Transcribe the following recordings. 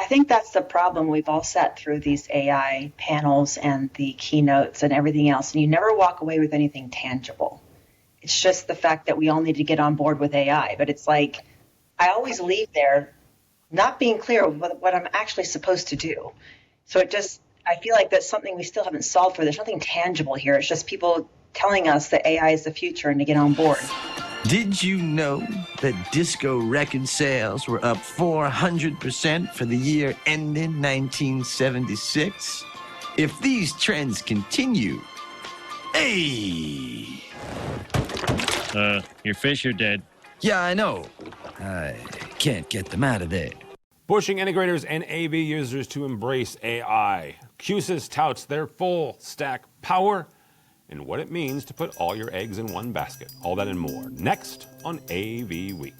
I think that's the problem we've all sat through these AI panels and the keynotes and everything else, and you never walk away with anything tangible. It's just the fact that we all need to get on board with AI. But it's like I always leave there not being clear what I'm actually supposed to do. So I feel like that's something we still haven't solved for. There's nothing tangible here. It's just people telling us that AI is the future and to get on board. Did you know that disco record sales were up 400% for the year ending 1976? If these trends continue, hey! Your fish are dead. Yeah, I know. I can't get them out of there. Pushing integrators and AV users to embrace AI. QSys touts their full stack power and what it means to put all your eggs in one basket. All that and more next on AV Week.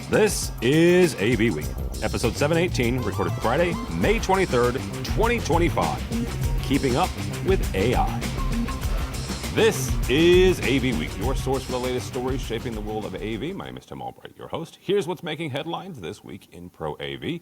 This is AV Week, episode 718, recorded Friday, May 23rd, 2025. Keeping up with AI. This is AV Week, your source for the latest stories shaping the world of AV. My name is Tim Albright, your host. Here's what's making headlines this week in Pro AV.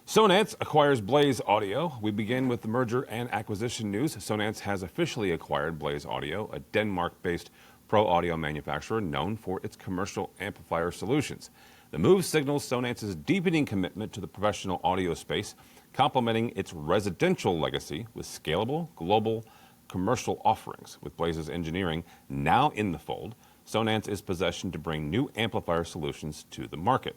Sonance acquires Blaze Audio. We begin with the merger and acquisition news. Sonance has officially acquired Blaze Audio, a Denmark-based pro audio manufacturer known for its commercial amplifier solutions. The move signals Sonance's deepening commitment to the professional audio space, complementing its residential legacy with scalable, global, commercial offerings. With Blaze's engineering now in the fold, Sonance is positioned to bring new amplifier solutions to the market.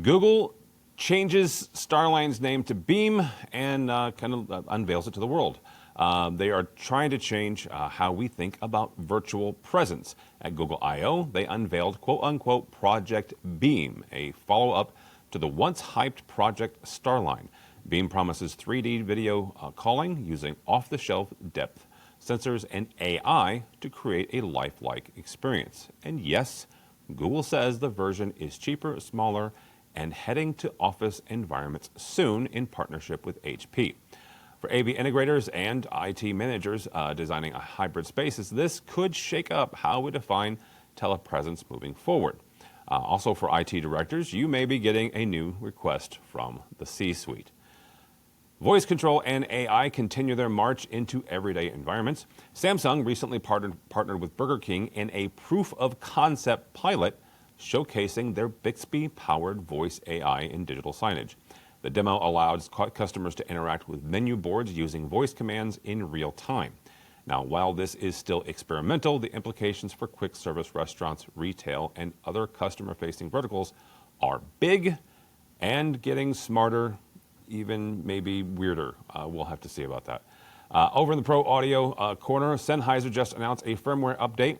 Google changes Starline's name to Beam and unveils it to the world. They are trying to change how we think about virtual presence. At Google I/O, they unveiled quote-unquote Project Beam, a follow-up to the once-hyped Project Starline. Beam promises 3D video calling using off-the-shelf depth sensors and AI to create a lifelike experience. And yes, Google says the version is cheaper, smaller, and heading to office environments soon in partnership with HP. For AV integrators and IT managers designing a hybrid spaces, this could shake up how we define telepresence moving forward. Also for IT directors, you may be getting a new request from the C-suite. Voice control and AI continue their march into everyday environments. Samsung recently partnered with Burger King in a proof of concept pilot showcasing their Bixby-powered voice AI in digital signage. The demo allowed customers to interact with menu boards using voice commands in real time. Now, while this is still experimental, the implications for quick service restaurants, retail, and other customer-facing verticals are big and getting smarter, even maybe weirder. We'll have to see about that. Over in the Pro Audio corner, Sennheiser just announced a firmware update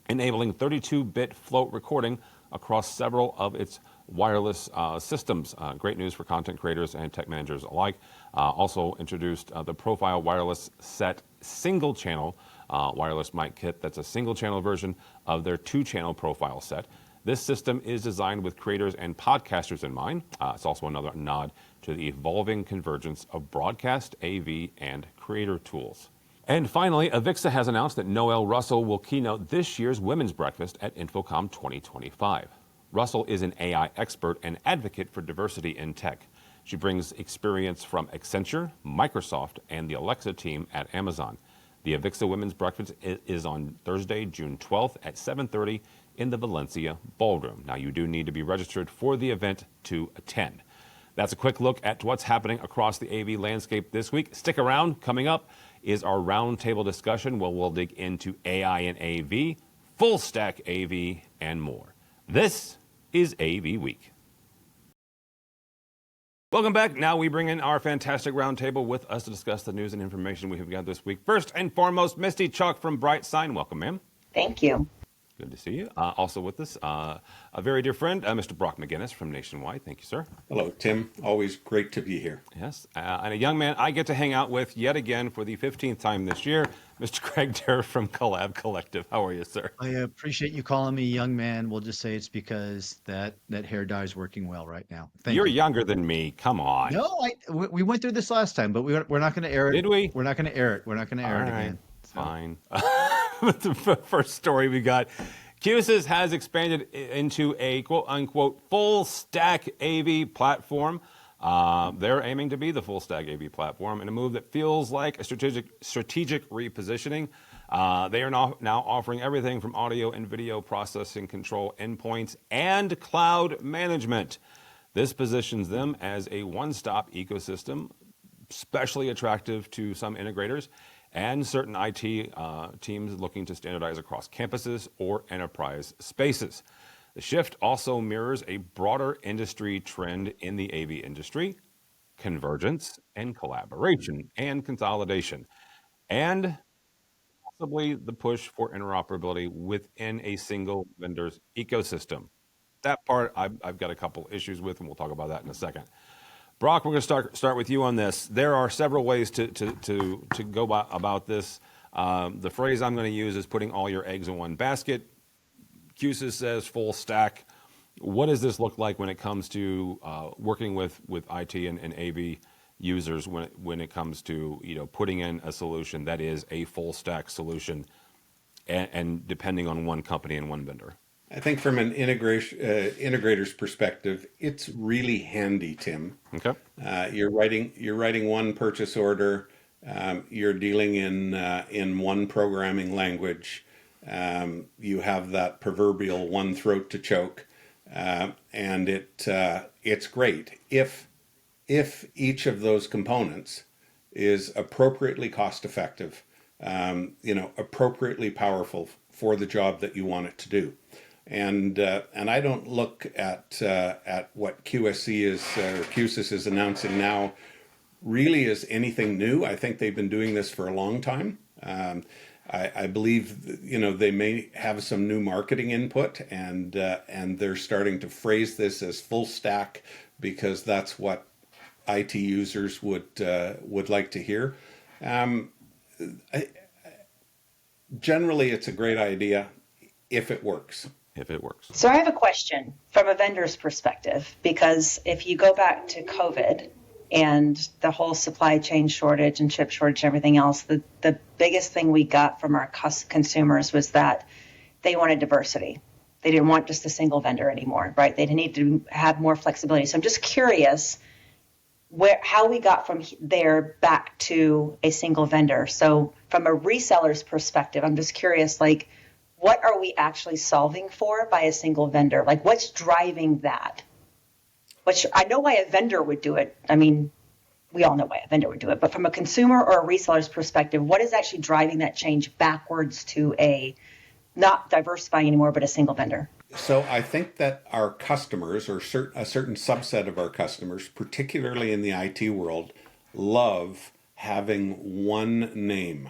enabling 32-bit float recording across several of its wireless systems. Great news for content creators and tech managers alike. Also introduced the Profile Wireless Set single-channel wireless mic kit. That's a single-channel version of their two-channel Profile set. This system is designed with creators and podcasters in mind. It's also another nod to the evolving convergence of broadcast, AV, and creator tools. And finally, AVIXA has announced that Noelle Russell will keynote this year's Women's Breakfast at InfoComm 2025. Russell is an AI expert and advocate for diversity in tech. She brings experience from Accenture, Microsoft, and the Alexa team at Amazon. The AVIXA Women's Breakfast is on Thursday, June 12th at 7:30 in the Valencia Ballroom. Now, you do need to be registered for the event to attend. That's a quick look at what's happening across the AV landscape this week. Stick around. Coming up is our roundtable discussion where we'll dig into AI and AV, full stack AV, and more. This is AV Week. Welcome back. Now we bring in our fantastic roundtable with us to discuss the news and information we have got this week. First and foremost, Misty Chalk from Bright Sign. Welcome, ma'am. Thank you. Good to see you. Also with us, a very dear friend, Mr. Brock McGinnis from Nationwide. Thank you, sir. Hello, Tim. Always great to be here. Yes. And a young man I get to hang out with yet again for the 15th time this year, Mr. Craig Derr from Collab Collective. How are you, sir? I appreciate you calling me young man. We'll just say it's because that hair dye is working well right now. You're younger than me. Come on. No, we went through this last time, but we're not going to air it. Did we? We're not going to air it. We're not going to air it again. So. Fine. The first story we got. QSys has expanded into a quote-unquote full-stack AV platform. They're aiming to be the full stack AV platform in a move that feels like a strategic repositioning. They are now offering everything from audio and video processing control endpoints and cloud management. This positions them as a one-stop ecosystem, especially attractive to some integrators and certain IT teams looking to standardize across campuses or enterprise spaces. The shift also mirrors a broader industry trend in the AV industry: convergence and collaboration and consolidation, and possibly the push for interoperability within a single vendor's ecosystem. That part I've got a couple issues with, and we'll talk about that in a second. Brock, we're going to start with you on this. There are several ways to go about this. The phrase I'm going to use is putting all your eggs in one basket. QSYS says full stack. What does this look like when it comes to working with IT and AV users when it comes to putting in a solution that is a full stack solution and depending on one company and one vendor? I think from an integrator's perspective, it's really handy, Tim. Okay. You're writing one purchase order. You're dealing in one programming language. You have that proverbial one throat to choke, and it's great if each of those components is appropriately cost effective, appropriately powerful for the job that you want it to do. And I don't look at what QSYS is announcing now really as anything new. I think they've been doing this for a long time. I believe they may have some new marketing input, and they're starting to phrase this as full stack because that's what IT users would like to hear. Generally, it's a great idea if it works. If it works. So I have a question from a vendor's perspective, because if you go back to COVID and the whole supply chain shortage and chip shortage and everything else, the biggest thing we got from our consumers was that they wanted diversity. They didn't want just a single vendor anymore, right? They need to have more flexibility. So I'm just curious how we got from there back to a single vendor. So from a reseller's perspective, I'm just curious, what are we actually solving for by a single vendor? What's driving that? Which I know why a vendor would do it. I mean, we all know why a vendor would do it. But from a consumer or a reseller's perspective, what is actually driving that change backwards to not diversifying anymore, but a single vendor? So I think that our customers, or a certain subset of our customers, particularly in the IT world, love having one name.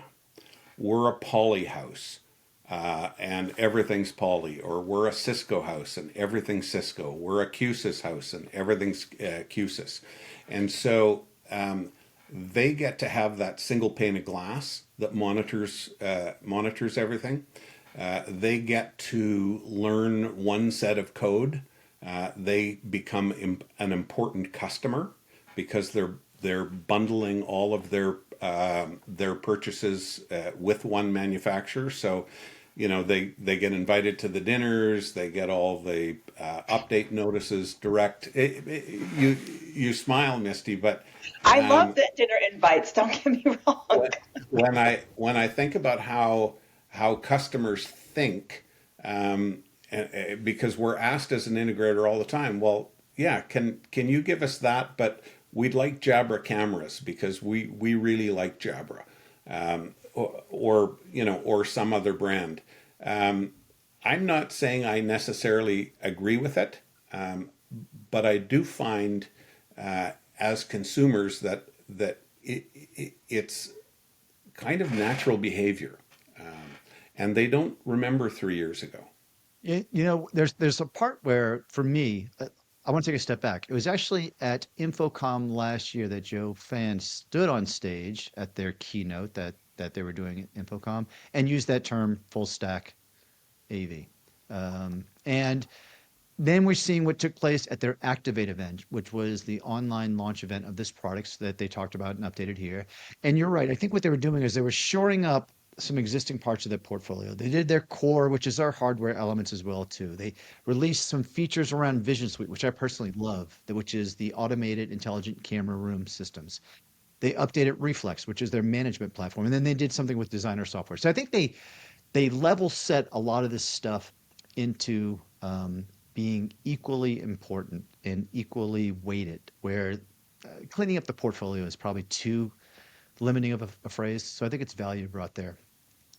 We're a Poly house. And everything's Poly, or we're a Cisco house and everything's Cisco. We're a QSYS house and everything's QSYS. And so they get to have that single pane of glass that monitors everything. They get to learn one set of code. They become an important customer because they're bundling all of their purchases with one manufacturer. So they get invited to the dinners, they get all the update notices direct. You smile, Misty, but I love the dinner invites, don't get me wrong. when I think about how customers think, because we're asked as an integrator all the time, well, yeah, can you give us that, but we'd like Jabra cameras because we really like Jabra, or some other brand. I'm not saying I necessarily agree with it, but I do find as consumers that it's kind of natural behavior, and they don't remember 3 years ago. There's a part where, for me, I want to take a step back. It was actually at Infocom last year that Joe Fan stood on stage at their keynote that they were doing at Infocom and used that term full stack AV. And then we're seeing what took place at their Activate event, which was the online launch event of this product that they talked about and updated here. And you're right. I think what they were doing is they were shoring up some existing parts of their portfolio. They did their core, which is our hardware elements as well too. They released some features around Vision Suite, which I personally love, which is the automated intelligent camera room systems. They updated Reflex, which is their management platform, and then they did something with designer software. So I think they level set a lot of this stuff into being equally important and equally weighted, where cleaning up the portfolio is probably too limiting of a phrase. So I think it's value brought there.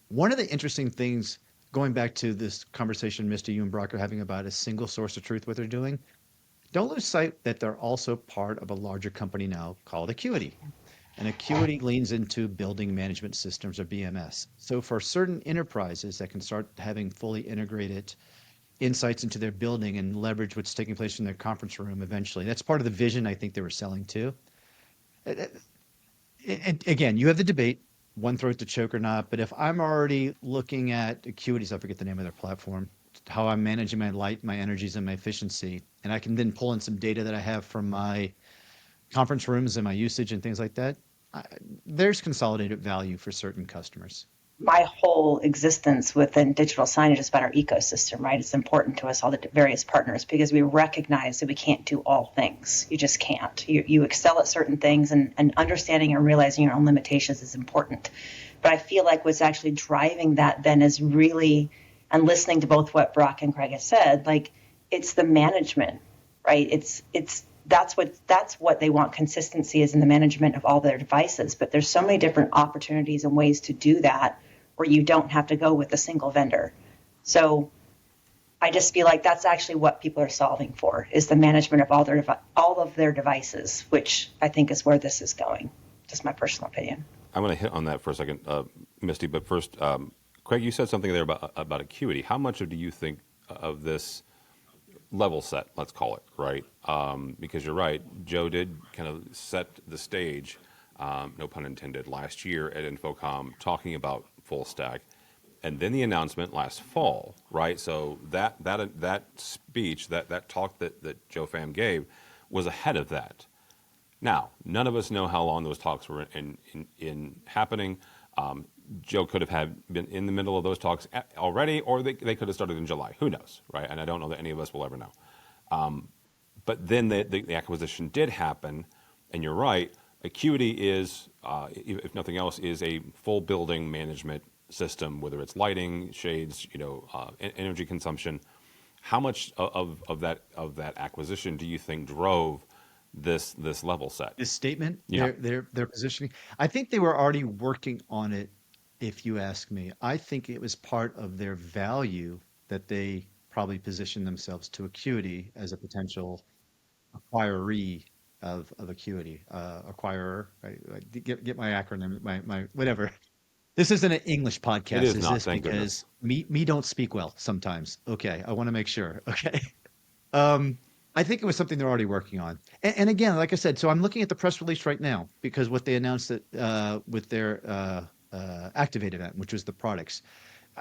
One of the interesting things, going back to this conversation, Misty, you and Brock are having about a single source of truth, what they're doing, don't lose sight that they're also part of a larger company now called Acuity. And Acuity leans into building management systems or BMS. So for certain enterprises that can start having fully integrated insights into their building and leverage what's taking place in their conference room eventually, that's part of the vision I think they were selling too. And again, you have the debate, one throat to choke or not. But if I'm already looking at Acuities, I forget the name of their platform, how I'm managing my light, my energies, and my efficiency, and I can then pull in some data that I have from my conference rooms and my usage and things like that, there's consolidated value for certain customers. My whole existence within digital signage is about our ecosystem, right? It's important to us, all the various partners, because we recognize that we can't do all things. You just can't. You excel at certain things, and understanding and realizing your own limitations is important. But I feel like what's actually driving that then is really, and listening to both what Brock and Craig have said, like it's the management, right? That's what they want. Consistency is in the management of all their devices, but there's so many different opportunities and ways to do that where you don't have to go with a single vendor. So I just feel like that's actually what people are solving for, is the management of all of their devices, which I think is where this is going. Just my personal opinion. I'm going to hit on that for a second, Misty. But first, Craig, you said something there about Acuity. How much do you think of this level set, let's call it, right? Because you're right, Joe did kind of set the stage, no pun intended, last year at Infocom talking about full stack, and then the announcement last fall, right? So that speech, that talk that Joe Pham gave was ahead of that. Now, none of us know how long those talks were in happening. Joe could have been in the middle of those talks already, or they could have started in July. Who knows, right? And I don't know that any of us will ever know. But then the acquisition did happen, and you're right. Acuity is, if nothing else, is a full building management system, whether it's lighting, shades, energy consumption. How much of that acquisition do you think drove this level set? This statement, Yeah. their positioning. I think they were already working on it. If you ask me, I think it was part of their value that they probably positioned themselves to Acuity as a potential acquiree of Acuity, acquirer. Right? Get my acronym, my whatever. This isn't an English podcast, It is is not, this? thank Because goodness. me don't speak well sometimes. Okay, I want to make sure. Okay. I think it was something they're already working on. And again, like I said, so I'm looking at the press release right now because what they announced that with their Activate event, which was the products.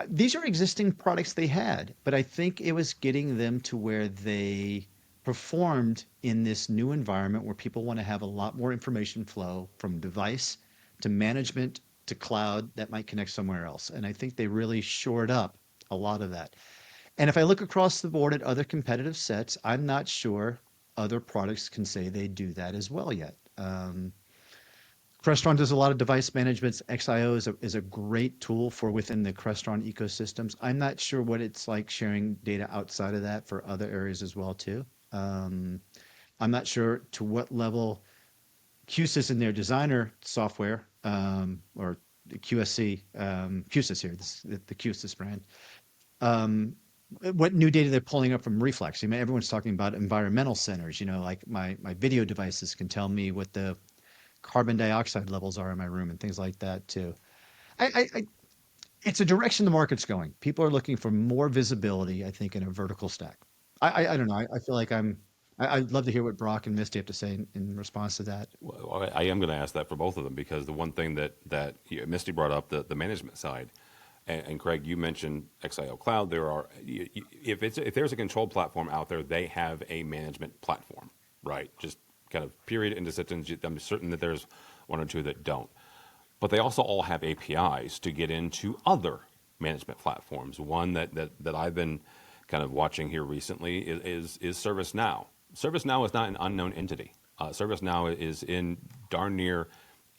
These are existing products they had, but I think it was getting them to where they performed in this new environment where people want to have a lot more information flow from device to management to cloud that might connect somewhere else. And I think they really shored up a lot of that. And if I look across the board at other competitive sets, I'm not sure other products can say they do that as well yet. Crestron does a lot of device management. XIO is a great tool for within the Crestron ecosystems. I'm not sure what it's like sharing data outside of that for other areas as well too. I'm not sure to what level QSys in their designer software or the QSC, QSys here, the QSys brand. What new data they're pulling up from Reflex. Everyone's talking about environmental centers. Like my video devices can tell me what the carbon dioxide levels are in my room and things like that too. It's a direction the market's going. People are looking for more visibility, I think, in a vertical stack. I don't know. I feel like I'd love to hear what Brock and Misty have to say in response to that. Well, I am going to ask that for both of them because the one thing that Misty brought up, the management side, and Craig, you mentioned XIO Cloud. There are, if there's a control platform out there, they have a management platform, right? Just kind of period into sentence. I'm certain that there's one or two that don't. but they also all have APIs to get into other management platforms. One that I've been kind of watching here recently is ServiceNow. ServiceNow is not an unknown entity. ServiceNow is in darn near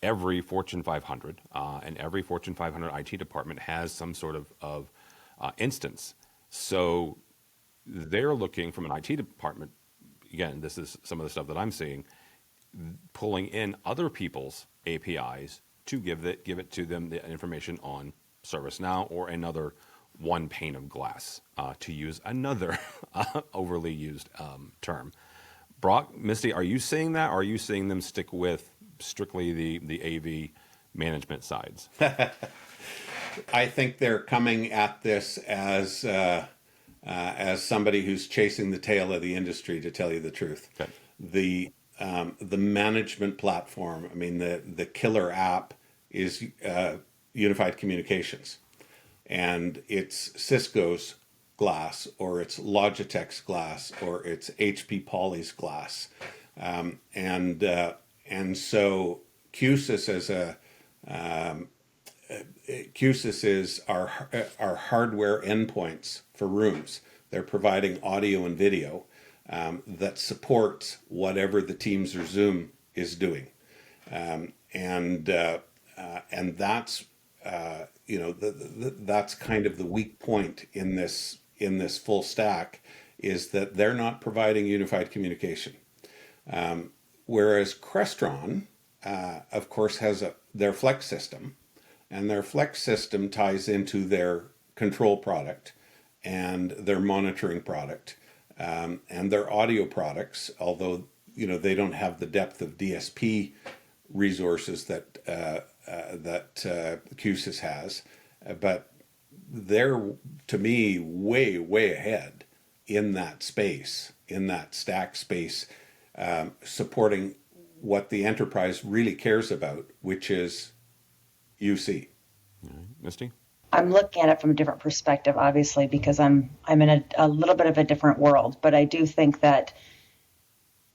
every Fortune 500, and every Fortune 500 IT department has some sort of instance. So they're looking from an IT department. Again, this is some of the stuff that I'm seeing, pulling in other people's APIs to give it to them, the information on ServiceNow or another one pane of glass, to use another overly used term. Brock, Misty, are you seeing that, or are you seeing them stick with strictly the AV management sides? I think they're coming at this as somebody who's chasing the tail of the industry, to tell you the truth. Okay. The management platform, I mean, the killer app is unified communications. And it's Cisco's glass, or it's Logitech's glass, or it's HP Poly's glass. And so QSys is our hardware endpoints for rooms. They're providing audio and video that supports whatever the Teams or Zoom is doing, and that's that's kind of the weak point in this full stack, is that they're not providing unified communication. Whereas Crestron, of course, has their Flex system, and their Flex system ties into their control product and their monitoring product, and their audio products, although they don't have the depth of DSP resources that QSys has, but they're, to me, way ahead in that space, in that stack space, supporting what the enterprise really cares about, which is UC. Misty? I'm looking at it from a different perspective, obviously, because I'm in a little bit of a different world. But I do think that,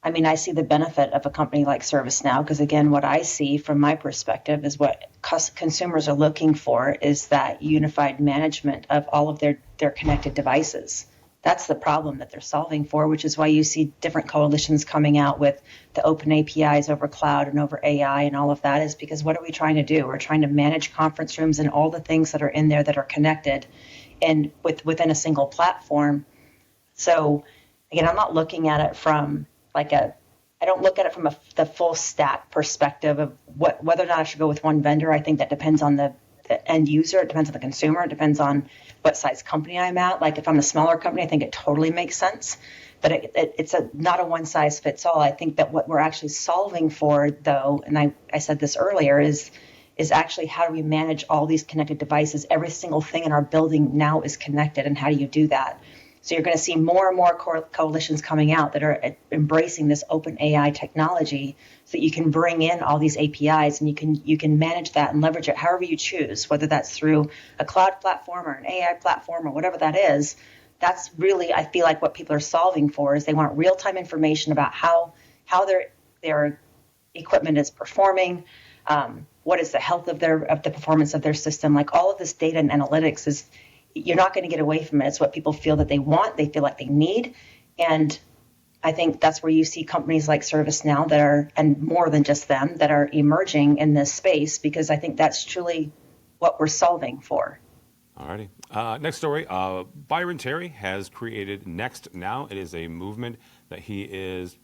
I see the benefit of a company like ServiceNow, because again, what I see from my perspective is what consumers are looking for is that unified management of all of their connected devices. That's the problem that they're solving for, which is why you see different coalitions coming out with the open APIs over cloud and over AI and all of that, is because what are we trying to do? We're trying to manage conference rooms and all the things that are in there that are connected and within a single platform. So again, I'm not looking at it from I don't look at it from the full stack perspective of whether or not I should go with one vendor. I think that depends on the end user. It depends on the consumer. It depends on what size company I'm at. Like if I'm a smaller company, I think it totally makes sense. But it's not a one size fits all. I think that what we're actually solving for, though, and I said this earlier, is actually how do we manage all these connected devices? Every single thing in our building now is connected, and how do you do that? So you're going to see more and more coalitions coming out that are embracing this open AI technology, so that you can bring in all these APIs and you can manage that and leverage it however you choose, whether that's through a cloud platform or an AI platform or whatever that is. That's really, I feel like, what people are solving for, is they want real-time information about how their equipment is performing, what is the health of the performance of their system. Like all of this data and analytics is, you're not going to get away from it. It's what people feel that they want, they feel like they need. And I think that's where you see companies like ServiceNow that are, and more than just them, that are emerging in this space, because I think that's truly what we're solving for. Alrighty. Next story. Byron Terry has created Next Now. It is a movement that he is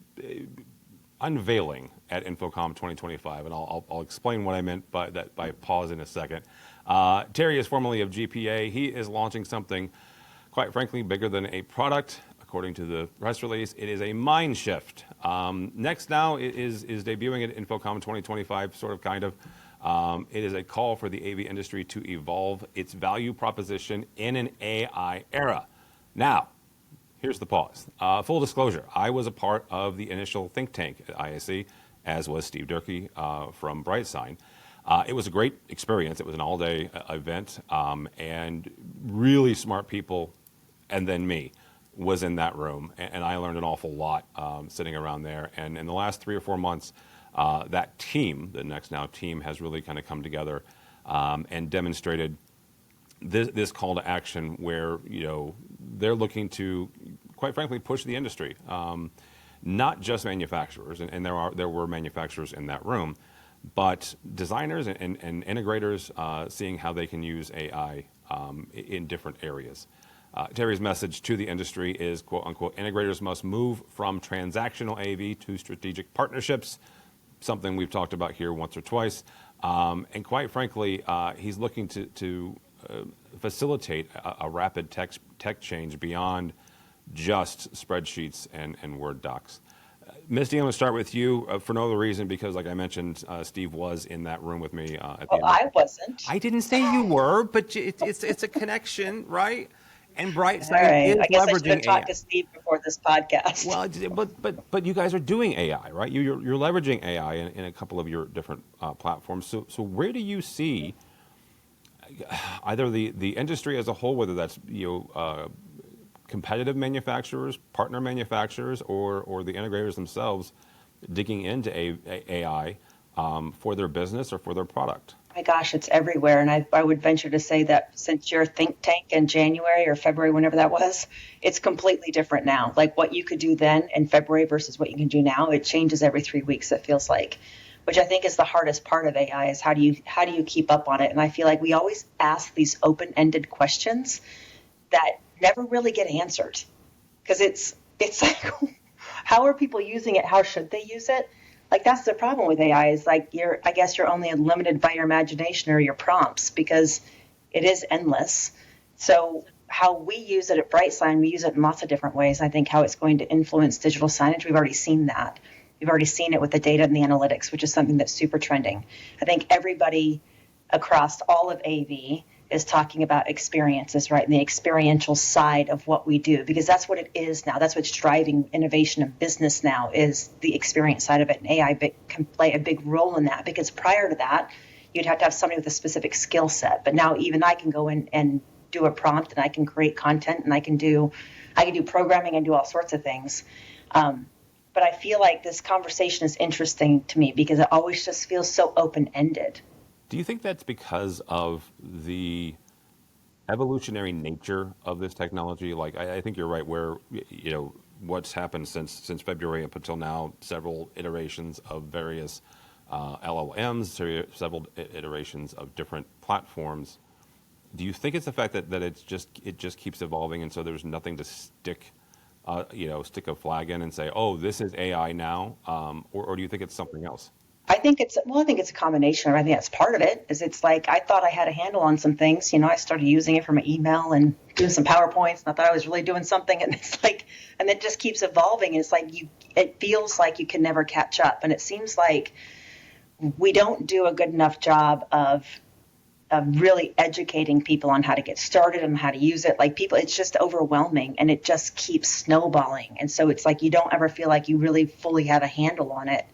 unveiling at InfoComm 2025, and I'll explain what I meant by that by pause in a second. Terry is formerly of GPA. He is launching something, quite frankly, bigger than a product. According to the press release, it is a mind shift. Next Now is debuting at InfoComm 2025, sort of, kind of. It is a call for the AV industry to evolve its value proposition in an AI era. Now, here's the pause. Full disclosure, I was a part of the initial think tank at ISE, as was Steve Durkee from Brightsign. It was a great experience. It was an all-day event, and really smart people, and then me, was in that room, and I learned an awful lot sitting around there. And in the last 3 or 4 months, that team, the Next Now team, has really kind of come together and demonstrated this call to action where, they're looking to, quite frankly, push the industry. Not just manufacturers, and there were manufacturers in that room, but designers and integrators seeing how they can use AI in different areas. Terry's message to the industry is, quote unquote, integrators must move from transactional AV to strategic partnerships, something we've talked about here once or twice. And quite frankly, he's looking to facilitate a rapid tech change beyond just spreadsheets and Word docs. Misty, I'm going to start with you for no other reason because, like I mentioned, Steve was in that room with me at the Well, end. I wasn't. I didn't say you were, but it's a connection, right? And All Brightside right. is I guess I should have leveraging talked AI. to Steve before this podcast. Well, but you guys are doing AI, right? You're leveraging AI in a couple of your different platforms. So where do you see either the industry as a whole, whether that's competitive manufacturers, partner manufacturers, or the integrators themselves digging into AI for their business or for their product? My gosh, it's everywhere. And I would venture to say that since your think tank in January or February, whenever that was, it's completely different now. Like what you could do then in February versus what you can do now, it changes every 3 weeks, it feels like, which I think is the hardest part of AI is how do you keep up on it? And I feel like we always ask these open-ended questions that never really get answered because it's like, how are people using it? How should they use it? Like that's the problem with AI is like I guess you're only limited by your imagination or your prompts because it is endless. So how we use it at Brightsign, we use it in lots of different ways. I think how it's going to influence digital signage, we've already seen that. We've already seen it with the data and the analytics, which is something that's super trending. I think everybody across all of AV is talking about experiences, right? And the experiential side of what we do, because that's what it is now. That's what's driving innovation of business now is the experience side of it. And AI can play a big role in that because prior to that, you'd have to have somebody with a specific skill set. But now even I can go in and do a prompt and I can create content and I can do programming and do all sorts of things. But I feel like this conversation is interesting to me because it always just feels so open-ended. Do you think that's because of the evolutionary nature of this technology? Like, I think you're right. Where what's happened since February up until now, several iterations of various LLMs, several iterations of different platforms. Do you think it's the fact that it just keeps evolving, and so there's nothing to stick a flag in and say, oh, this is AI now, or do you think it's something else? I think it's a combination. I think that's part of it. Is it's like I thought I had a handle on some things. I started using it for my email and doing some PowerPoints, and I thought I was really doing something. And it's like, and it just keeps evolving. It's like it feels like you can never catch up. And it seems like we don't do a good enough job of really educating people on how to get started and how to use it. Like people, it's just overwhelming, and it just keeps snowballing. And so it's like you don't ever feel like you really fully have a handle on it.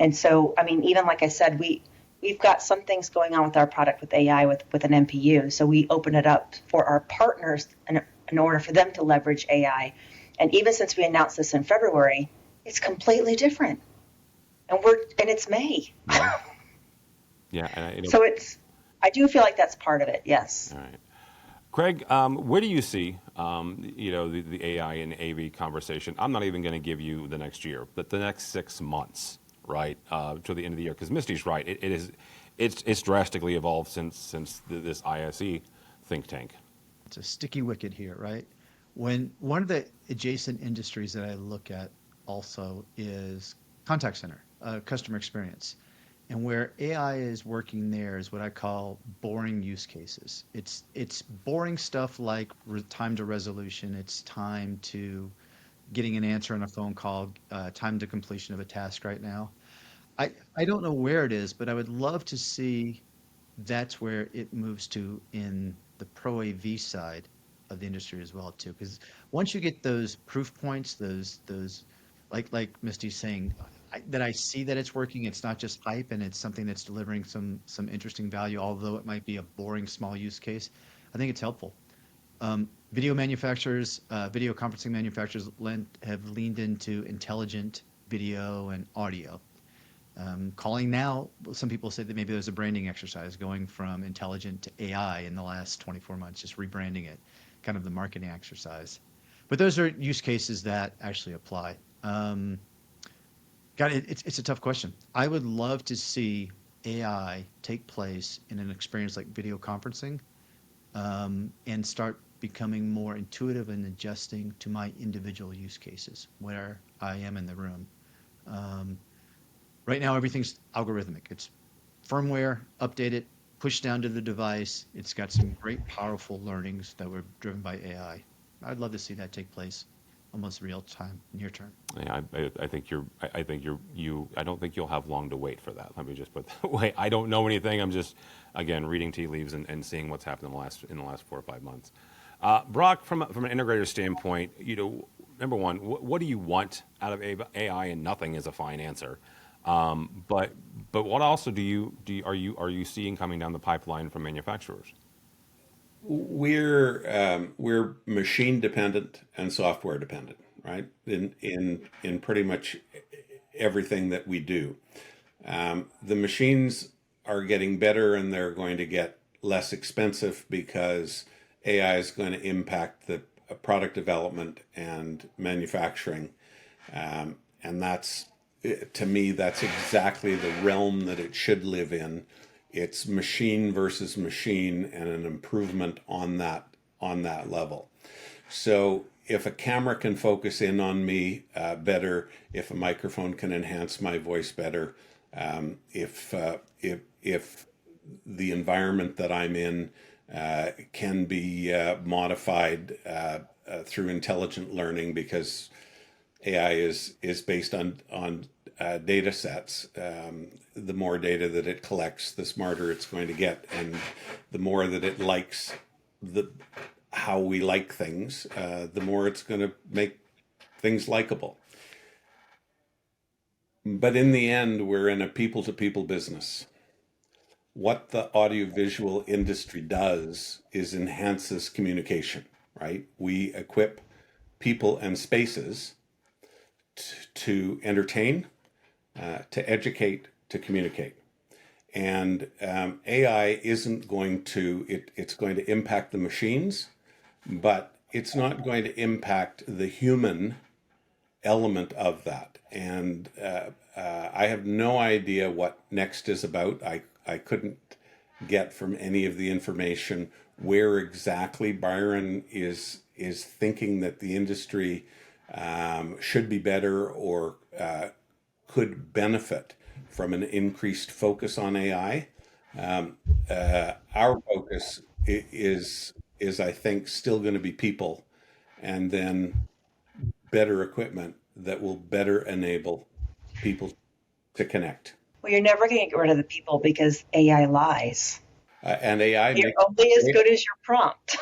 And so, I mean, even like I said, we've got some things going on with our product with AI with an NPU. So we open it up for our partners in order for them to leverage AI. And even since we announced this in February, it's completely different. And it's May. Yeah. And so I do feel like that's part of it. Yes. All right. Craig, where do you see, the AI and AV conversation? I'm not even going to give you the next year, but the next 6 months. Right to the end of the year, because Misty's right. It's drastically evolved since this ISE think tank. It's a sticky wicket here, right? When one of the adjacent industries that I look at also is contact center, customer experience, and where AI is working there is what I call boring use cases. It's boring stuff like time to resolution. It's time to getting an answer on a phone call, time to completion of a task right now. I don't know where it is, but I would love to see that's where it moves to in the pro AV side of the industry as well too. Because once you get those proof points, those like Misty's saying, that I see that it's working. It's not just hype, and it's something that's delivering some interesting value, although it might be a boring small use case. I think it's helpful. Video manufacturers, video conferencing manufacturers have leaned into intelligent video and audio. Calling now, some people say that maybe there's a branding exercise going from intelligent to AI in the last 24 months, just rebranding it, kind of the marketing exercise. But those are use cases that actually apply. God, it's a tough question. I would love to see AI take place in an experience like video conferencing, and start becoming more intuitive and adjusting to my individual use cases where I am in the room. Um, right now, everything's algorithmic. It's firmware, update it, push down to the device. It's got some great, powerful learnings that were driven by AI. I'd love to see that take place almost real time, near term. Yeah, I think I don't think you'll have long to wait for that. Let me just put it that way. I don't know anything. I'm just, again, reading tea leaves and seeing what's happened in the last 4 or 5 months. Brock, from an integrator standpoint, number one, what do you want out of AI? And nothing is a fine answer. But what also are you seeing coming down the pipeline from manufacturers? We're machine dependent and software dependent, right? In pretty much everything that we do. The machines are getting better and they're going to get less expensive because AI is going to impact the product development and manufacturing. And to me, that's exactly the realm that it should live in. It's machine versus machine and an improvement on that level. So if a camera can focus in on me better, if a microphone can enhance my voice better, if the environment that I'm in can be modified through intelligent learning, because AI is based on data sets. The more data that it collects, the smarter it's going to get, and the more that it likes how we like things, the more it's going to make things likable. But in the end, we're in a people-to-people business. What the audiovisual industry does is enhances communication, right? We equip people and spaces to entertain, to educate, to communicate. And AI isn't going to, it's going to impact the machines, but it's not going to impact the human element of that. And I have no idea what Next is about. I couldn't get from any of the information where exactly Byron is thinking that the industry should be better or could benefit from an increased focus on AI. Our focus is I think still going to be people, and then better equipment that will better enable people to connect. Well, you're never going to get rid of the people because AI lies. And AI You're makes only as good as your prompt.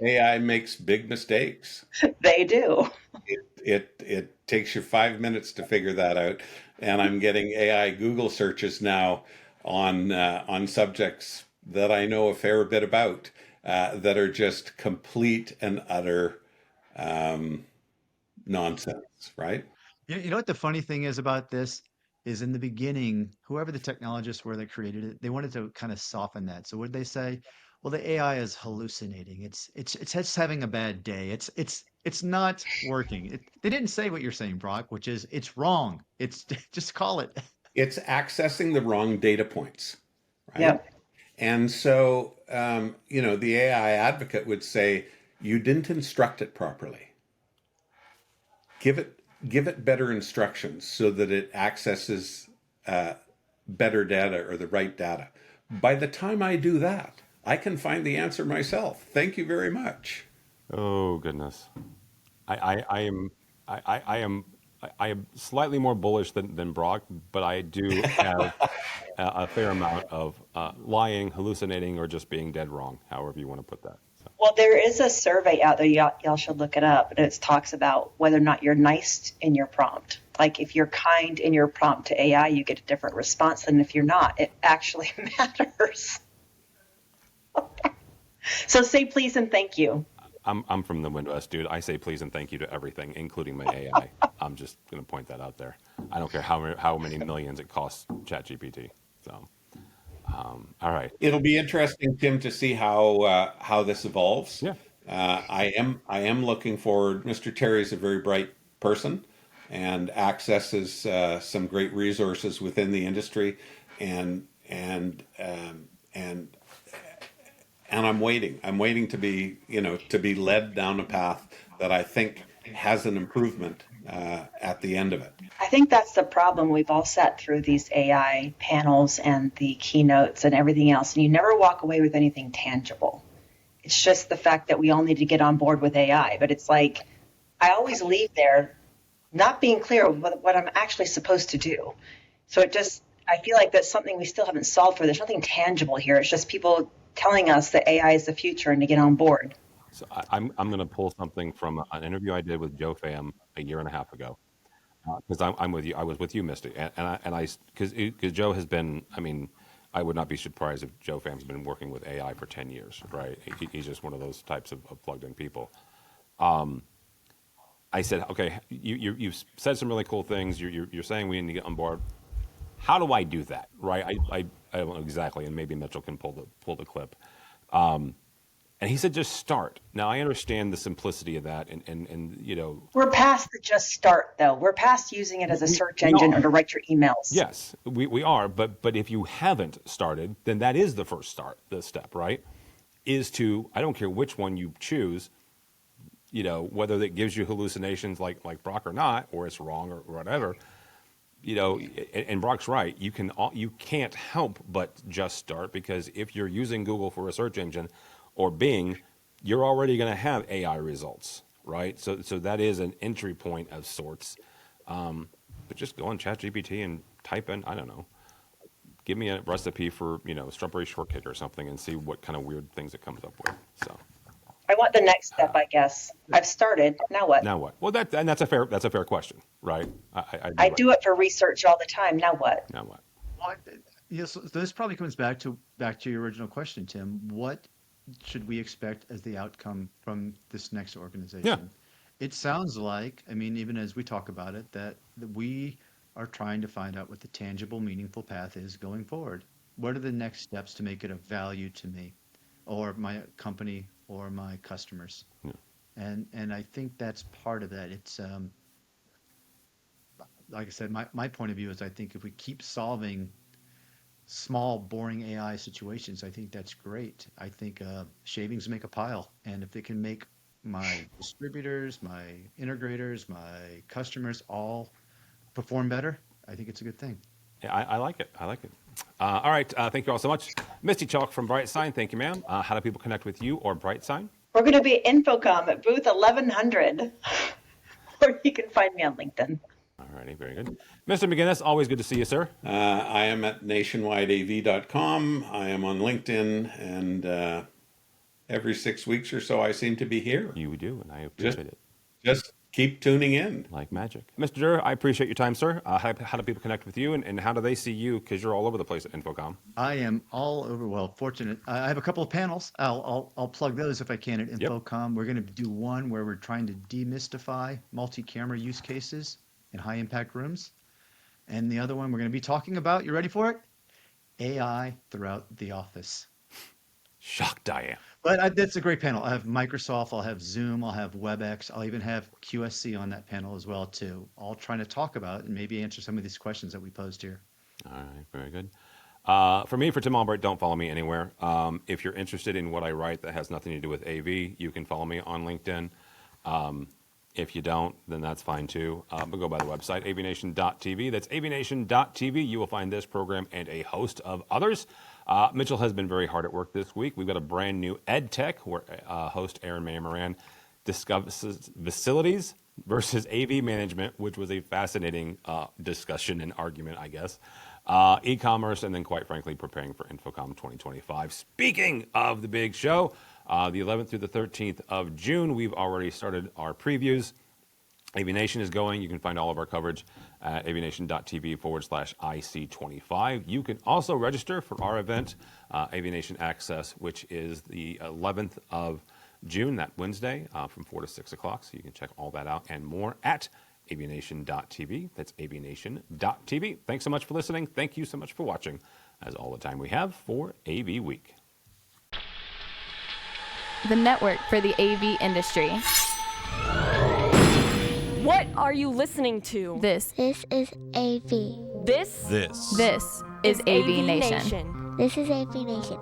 AI makes big mistakes. They do. It takes you 5 minutes to figure that out, and I'm getting AI Google searches now on subjects that I know a fair bit about, that are just complete and utter nonsense, right? You know what the funny thing is about this is, in the beginning, whoever the technologists were that created it, they wanted to kind of soften that. So what did they say? Well, the AI is hallucinating. It's just having a bad day. It's not working. They didn't say what you're saying, Brock, which is it's wrong. It's just call it. It's accessing the wrong data points, right? Yep. And so, the AI advocate would say, you didn't instruct it properly. Give it better instructions so that it accesses better data or the right data. By the time I do that, I can find the answer myself. Thank you very much. Oh goodness, I am slightly more bullish than Brock, but I do have a fair amount of lying, hallucinating, or just being dead wrong, however you want to put that. So. Well, there is a survey out there. Y'all should look it up. And it talks about whether or not you're nice in your prompt. Like if you're kind in your prompt to AI, you get a different response than if you're not. It actually matters. So say please and thank you. I'm from the Midwest, dude. I say please and thank you to everything, including my AI. I'm just going to point that out there. I don't care how many millions it costs ChatGPT. So, all right. It'll be interesting, Tim, to see how this evolves. Yeah. I am looking forward. Mr. Terry is a very bright person and accesses some great resources within the industry, and and um, and and I'm waiting. I'm waiting to be to be led down a path that I think has an improvement at the end of it. I think that's the problem. We've all sat through these AI panels and the keynotes and everything else, and you never walk away with anything tangible. It's just the fact that we all need to get on board with AI. But it's like I always leave there not being clear what I'm actually supposed to do. So I feel like that's something we still haven't solved for. There's nothing tangible here. It's just people telling us that AI is the future and to get on board. So I'm going to pull something from an interview I did with Joe Pham a year and a half ago. Because I'm with you. I was with you, Misty, because Joe has been. I mean, I would not be surprised if Joe Pham's been working with AI for 10 years, right? He's just one of those types of plugged-in people. I said, okay, you've said some really cool things. You're saying we need to get on board. How do I do that, right? I don't know exactly, and maybe Mitchell can pull the clip. And he said, just start. Now, I understand the simplicity of that, and We're past the just start, though. We're past using it as a search engine or to write your emails. Yes, we are. But if you haven't started, then that is the first step, right? Is to, I don't care which one you choose, whether that gives you hallucinations like Brock or not, or it's wrong or whatever. And Brock's right. You can't help but just start, because if you're using Google for a search engine or Bing, you're already going to have AI results, right? So that is an entry point of sorts. But just go on ChatGPT and type in, I don't know, give me a recipe for strawberry shortcake or something, and see what kind of weird things it comes up with. So I want the next step, I guess. I've started. Now what? now what? Well, that's a fair question, right? I do it for research all the time. Now what? Now what? Well, yes, so this probably comes back to your original question, Tim. What should we expect as the outcome from this next organization? Yeah. It sounds like, I mean, even as we talk about it, that we are trying to find out what the tangible, meaningful path is going forward. What are the next steps to make it of value to me or my company or my customers? Yeah. And I think that's part of that. It's like I said, my point of view is I think if we keep solving small, boring AI situations, I think that's great. I think shavings make a pile. And if it can make my distributors, my integrators, my customers all perform better, I think it's a good thing. Yeah, I like it. I like it. All right. Thank you all so much. Misty Chalk from BrightSign. Thank you, ma'am. How do people connect with you or BrightSign? We're going to be at Infocom at booth 1100, or you can find me on LinkedIn. All righty. Very good. Mr. McGinnis, always good to see you, sir. I am at nationwideav.com. I am on LinkedIn, and every 6 weeks or so, I seem to be here. You do, and I appreciate it. Just keep tuning in. Like magic. Mr. Durr, I appreciate your time, sir. How do people connect with you, and how do they see you? Because you're all over the place at Infocom. I am all over. Well, fortunate. I have a couple of panels. I'll plug those if I can at Infocom. Yep. We're going to do one where we're trying to demystify multi-camera use cases in high-impact rooms. And the other one we're going to be talking about, you ready for it? AI throughout the office. Shocked I am. But that's a great panel. I have Microsoft, I'll have Zoom, I'll have WebEx, I'll even have QSC on that panel as well, too. All trying to talk about and maybe answer some of these questions that we posed here. All right, very good. For me, for Tim Albright, don't follow me anywhere. If you're interested in what I write that has nothing to do with AV, you can follow me on LinkedIn. If you don't, then that's fine too. But go by the website, AVNation.tv. That's AVNation.tv. You will find this program and a host of others. Mitchell has been very hard at work this week. We've got a brand new Ed Tech where host Aaron May Moran discusses facilities versus AV management, which was a fascinating discussion and argument, I guess. E-commerce, and then quite frankly, preparing for Infocom 2025. Speaking of the big show, the 11th through the 13th of June, we've already started our previews. AVNation is going. You can find all of our coverage at avnation.tv/IC25. You can also register for our event, AVNation Access, which is the 11th of June, that Wednesday, from 4 to 6 o'clock. So you can check all that out and more at AVNation.tv. That's AVNation.tv. Thanks so much for listening. Thank you so much for watching. That's all the time we have for AV Week. The network for the AV industry. What are you listening to? This This is AV. This is AV Nation. This is AV Nation.